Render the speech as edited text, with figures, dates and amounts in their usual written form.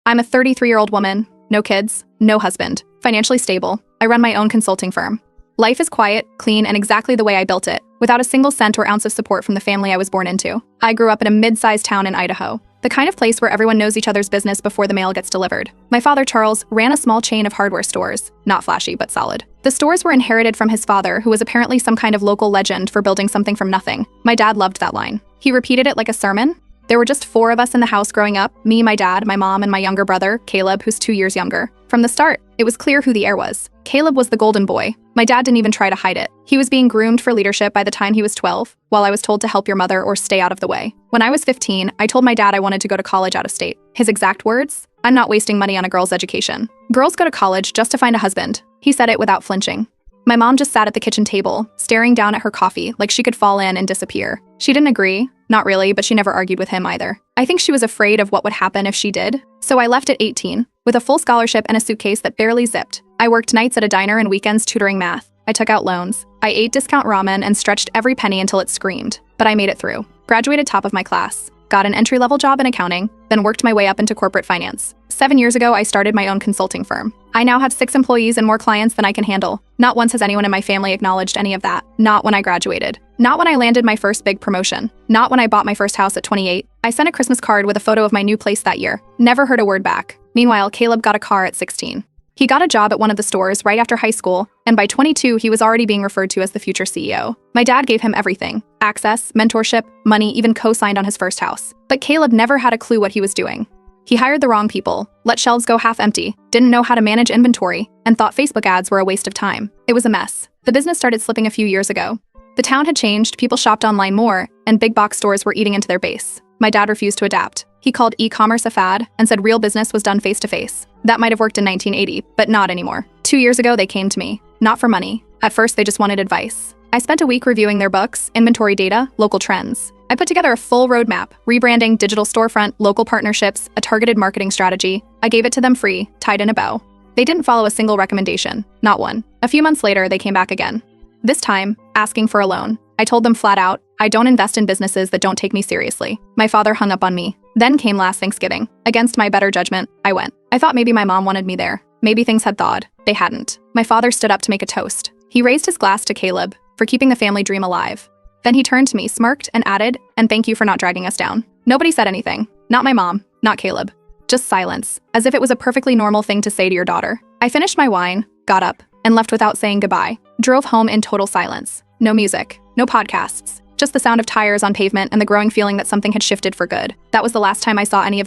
I'm a 33-year-old woman, no kids, no husband, financially stable. I run my own consulting firm. Life is quiet, clean, and exactly the way I built it, without a single cent or ounce of support from the family I was born into. I grew up in a mid-sized town in Idaho, the kind of place where everyone knows each other's business before the mail gets delivered. My father, Charles, ran a small chain of hardware stores, not flashy, but solid. The stores were inherited from his father, who was apparently some kind of local legend for building something from nothing. My dad loved that line. He repeated it like a sermon. There were just 4 of us in the house growing up, me, my dad, my mom, and my younger brother, Caleb, who's 2 years younger. From the start, it was clear who the heir was. Caleb was the golden boy. My dad didn't even try to hide it. He was being groomed for leadership by the time he was 12, while I was told to help your mother or stay out of the way. When I was 15, I told my dad I wanted to go to college out of state. His exact words? "I'm not wasting money on a girl's education. Girls go to college just to find a husband." He said it without flinching. My mom just sat at the kitchen table, staring down at her coffee like she could fall in and disappear. She didn't agree. Not really, but she never argued with him either. I think she was afraid of what would happen if she did. So I left at 18, with a full scholarship and a suitcase that barely zipped. I worked nights at a diner and weekends tutoring math. I took out loans. I ate discount ramen and stretched every penny until it screamed. But I made it through. Graduated top of my class. Got an entry-level job in accounting, then worked my way up into corporate finance. 7 years ago, I started my own consulting firm. I now have 6 employees and more clients than I can handle. Not once has anyone in my family acknowledged any of that. Not when I graduated. Not when I landed my first big promotion. Not when I bought my first house at 28. I sent a Christmas card with a photo of my new place that year. Never heard a word back. Meanwhile, Caleb got a car at 16. He got a job at one of the stores right after high school, and by 22, he was already being referred to as the future CEO. My dad gave him everything: access, mentorship, money, even co-signed on his first house. But Caleb never had a clue what he was doing. He hired the wrong people, let shelves go half empty, didn't know how to manage inventory, and thought Facebook ads were a waste of time. It was a mess. The business started slipping a few years ago. The town had changed, people shopped online more, and big box stores were eating into their base. My dad refused to adapt. He called e-commerce a fad and said real business was done face-to-face. That might have worked in 1980, but not anymore. 2 years ago, they came to me. Not for money. At first, they just wanted advice. I spent a week reviewing their books, inventory data, local trends. I put together a full roadmap: rebranding, digital storefront, local partnerships, a targeted marketing strategy. I gave it to them free, tied in a bow. They didn't follow a single recommendation, not one. A few months later, they came back again. This time, asking for a loan. I told them flat out, I don't invest in businesses that don't take me seriously. My father hung up on me. Then came last Thanksgiving. Against my better judgment, I went. I thought maybe my mom wanted me there. Maybe things had thawed. They hadn't. My father stood up to make a toast. He raised his glass to Caleb for keeping the family dream alive. Then he turned to me, smirked, and added, "And thank you for not dragging us down." Nobody said anything. Not my mom, not Caleb. Just silence, as if it was a perfectly normal thing to say to your daughter. I finished my wine, got up, and left without saying goodbye. Drove home in total silence. No music, no podcasts, just the sound of tires on pavement and the growing feeling that something had shifted for good. That was the last time I saw any of